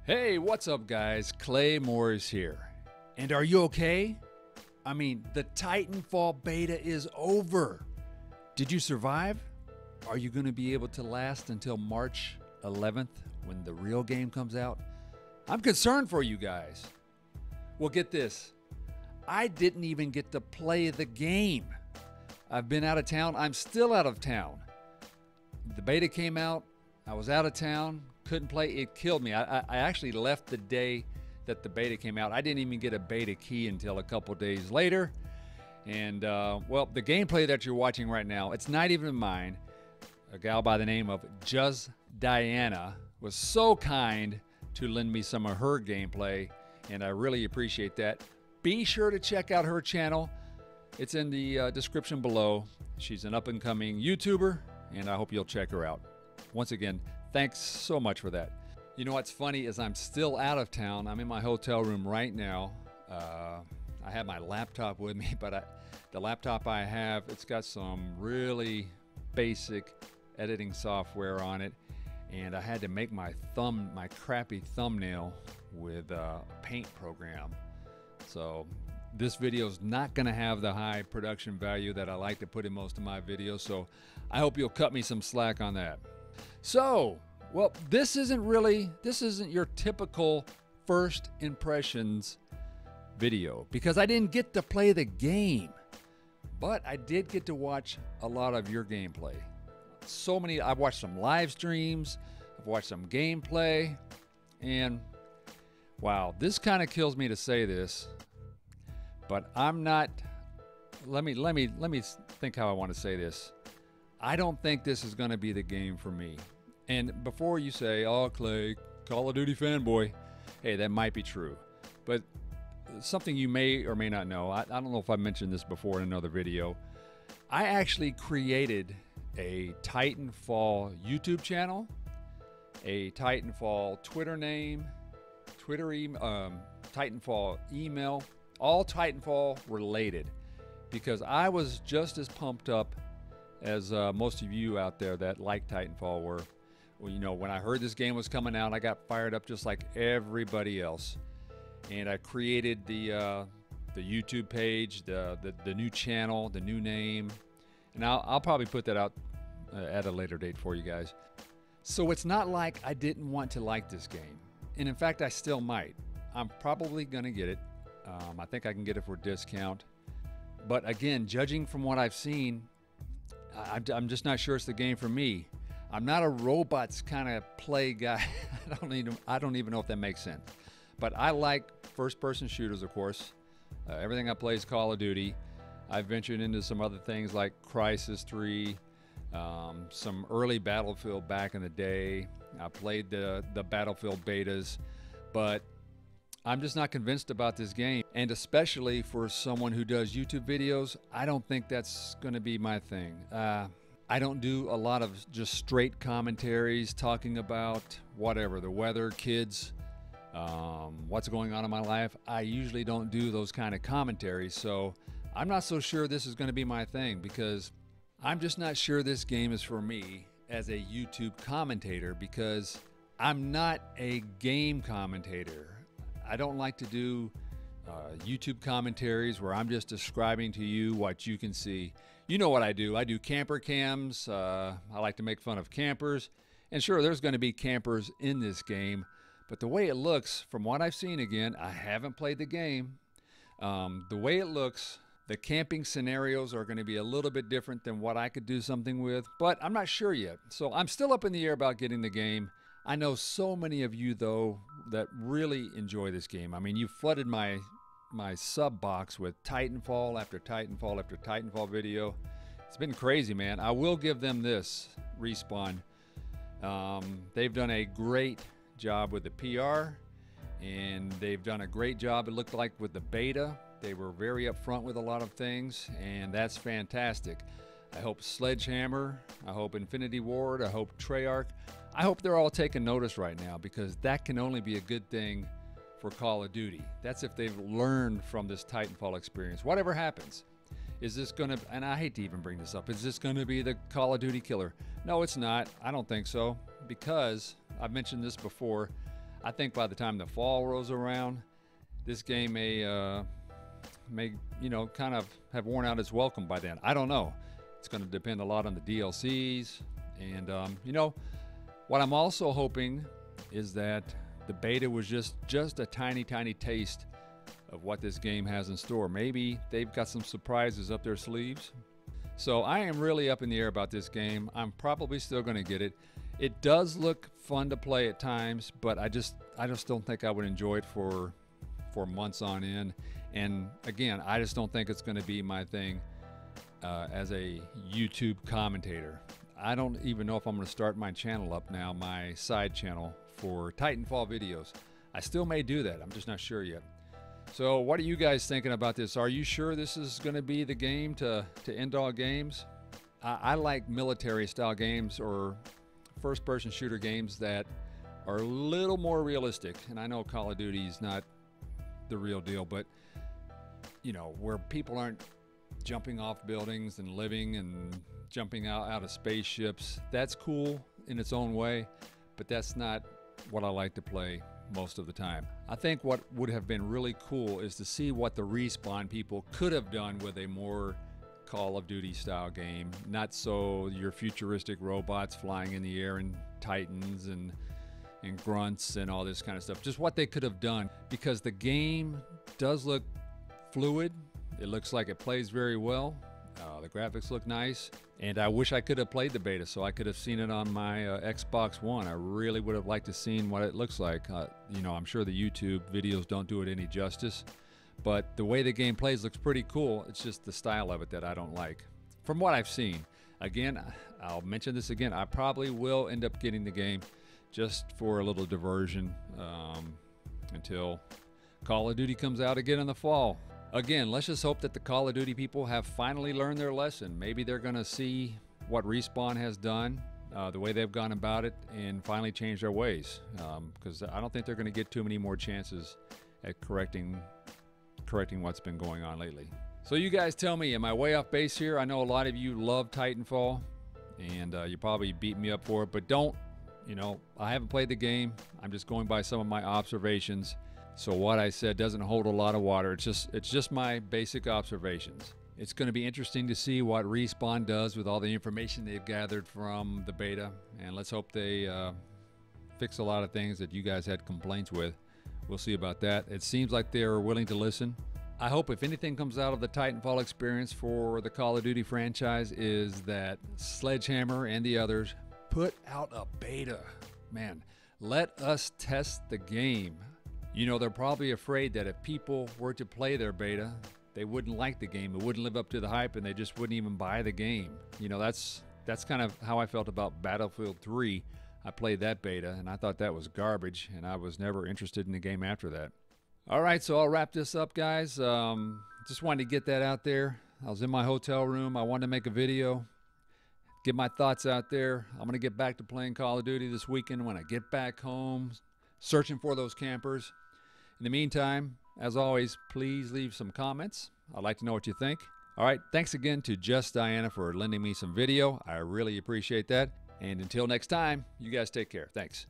Hey, what's up, guys? Clay Morris here. And are you okay? I mean, the Titanfall beta is over. Did you survive? Are you going to be able to last until March 11th when the real game comes out? I'm concerned for you guys. Well, get this. I didn't even get to play the game. I've been out of town. I'm still out of town. The beta came out. I was out of town. Couldn't play. It killed me. I actually left the day that the beta came out. I didn't even get a beta key until a couple days later. And, well, the gameplay that you're watching right now, it's not even mine. A gal by the name of Just Diana was so kind to lend me some of her gameplay, and I really appreciate that. Be sure to check out her channel. It's in the description below. She's an up-and-coming YouTuber, and I hope you'll check her out. Once again, thanks so much for that. You know what's funny is I'm still out of town. I'm in my hotel room right now. I have my laptop with me, but the laptop I have, it's got some really basic editing software on it, and I had to make my crappy thumbnail with a paint program. So this video is not going to have the high production value that I like to put in most of my videos, so I hope you'll cut me some slack on that. So, well, this isn't your typical first impressions video because I didn't get to play the game, but I did get to watch a lot of your gameplay. I've watched some live streams, I've watched some gameplay, and wow, this kind of kills me to say this, but I'm not, let me think how I want to say this. I don't think this is going to be the game for me. And before you say, oh, Clay, Call of Duty fanboy, hey, that might be true. But something you may or may not know, I don't know if I mentioned this before in another video. I actually created a Titanfall YouTube channel, a Titanfall Twitter name, Titanfall email, all Titanfall related, because I was just as pumped up as most of you out there that like Titanfall were. Well, you know, when I heard this game was coming out, I got fired up just like everybody else. And I created the YouTube page, the new channel, the new name. And I'll probably put that out at a later date for you guys. So it's not like I didn't want to like this game. And in fact, I still might. I'm probably going to get it. I think I can get it for a discount. But again, judging from what I've seen, I'm just not sure it's the game for me. I'm not a robots kind of play guy. I don't even know if that makes sense. But I like first-person shooters, of course. Everything I play is Call of Duty. I've ventured into some other things like Crysis 3, some early Battlefield back in the day. I played the Battlefield betas, but I'm just not convinced about this game. And especially for someone who does YouTube videos, I don't think that's going to be my thing. I don't do a lot of just straight commentaries talking about whatever, the weather, kids, what's going on in my life. I usually don't do those kind of commentaries, so I'm not so sure this is going to be my thing because I'm just not sure this game is for me as a YouTube commentator because I'm not a game commentator. I don't like to do YouTube commentaries where I'm just describing to you what you can see. You know what I do. I do camper cams. I like to make fun of campers. And sure, there's going to be campers in this game. But the way it looks, from what I've seen, again, I haven't played the game. The way it looks, the camping scenarios are going to be a little bit different than what I could do something with. But I'm not sure yet. So I'm still up in the air about getting the game. I know so many of you, though, that really enjoy this game. I mean, you flooded my sub box with Titanfall after Titanfall after Titanfall video. It's been crazy, man. I will give them this, Respawn. They've done a great job with the PR, and they've done a great job, it looked like, with the beta. They were very upfront with a lot of things, and that's fantastic. I hope Sledgehammer, I hope Infinity Ward, I hope Treyarch, I hope they're all taking notice right now because that can only be a good thing for Call of Duty. That's if they've learned from this Titanfall experience. Whatever happens, is this going to, and I hate to even bring this up, is this going to be the Call of Duty killer? No, it's not. I don't think so because I've mentioned this before. I think by the time the fall rolls around, this game may kind of have worn out its welcome by then. I don't know. It's going to depend a lot on the DLCs. And, what I'm also hoping is that the beta was just a tiny, tiny taste of what this game has in store. Maybe they've got some surprises up their sleeves. So I am really up in the air about this game. I'm probably still going to get it. It does look fun to play at times, but I just don't think I would enjoy it for months on end. And again, I just don't think it's going to be my thing as a YouTube commentator. I don't even know if I'm going to start my channel up now, my side channel for Titanfall videos. I still may do that. I'm just not sure yet. So what are you guys thinking about this? Are you sure this is going to be the game to end all games? I like military style games or first-person shooter games that are a little more realistic. And I know Call of Duty is not the real deal, but where people aren't jumping off buildings and living and jumping out of spaceships. That's cool in its own way, but that's not what I like to play most of the time. I think what would have been really cool is to see what the Respawn people could have done with a more Call of Duty style game. Not so your futuristic robots flying in the air and Titans and grunts and all this kind of stuff. Just what they could have done, because the game does look fluid. It looks like it plays very well. The graphics look nice, and I wish I could have played the beta so I could have seen it on my Xbox One. I really would have liked to seen what it looks like. I'm sure the YouTube videos don't do it any justice, but the way the game plays looks pretty cool. It's just the style of it that I don't like, from what I've seen. Again, I'll mention this again. I probably will end up getting the game just for a little diversion until Call of Duty comes out again in the fall. Again, let's just hope that the Call of Duty people have finally learned their lesson. Maybe they're going to see what Respawn has done, the way they've gone about it, and finally change their ways. Because I don't think they're going to get too many more chances at correcting what's been going on lately. So you guys tell me, am I way off base here? I know a lot of you love Titanfall, and you probably beat me up for it, but don't. I haven't played the game. I'm just going by some of my observations. So what I said doesn't hold a lot of water. It's just my basic observations. It's going to be interesting to see what Respawn does with all the information they've gathered from the beta, and let's hope they fix a lot of things that you guys had complaints with. We'll see about that. It seems like they're willing to listen. I hope if anything comes out of the Titanfall experience for the Call of Duty franchise is that Sledgehammer and the others put out a beta. Man, let us test the game. They're probably afraid that if people were to play their beta, they wouldn't like the game. It wouldn't live up to the hype, and they just wouldn't even buy the game. That's kind of how I felt about Battlefield 3. I played that beta, and I thought that was garbage, and I was never interested in the game after that. All right, so I'll wrap this up, guys. Just wanted to get that out there. I was in my hotel room. I wanted to make a video, get my thoughts out there. I'm going to get back to playing Call of Duty this weekend when I get back home, searching for those campers. In the meantime, as always, please leave some comments. I'd like to know what you think. All right, thanks again to Just Diana for lending me some video. I really appreciate that. And until next time, you guys take care. Thanks.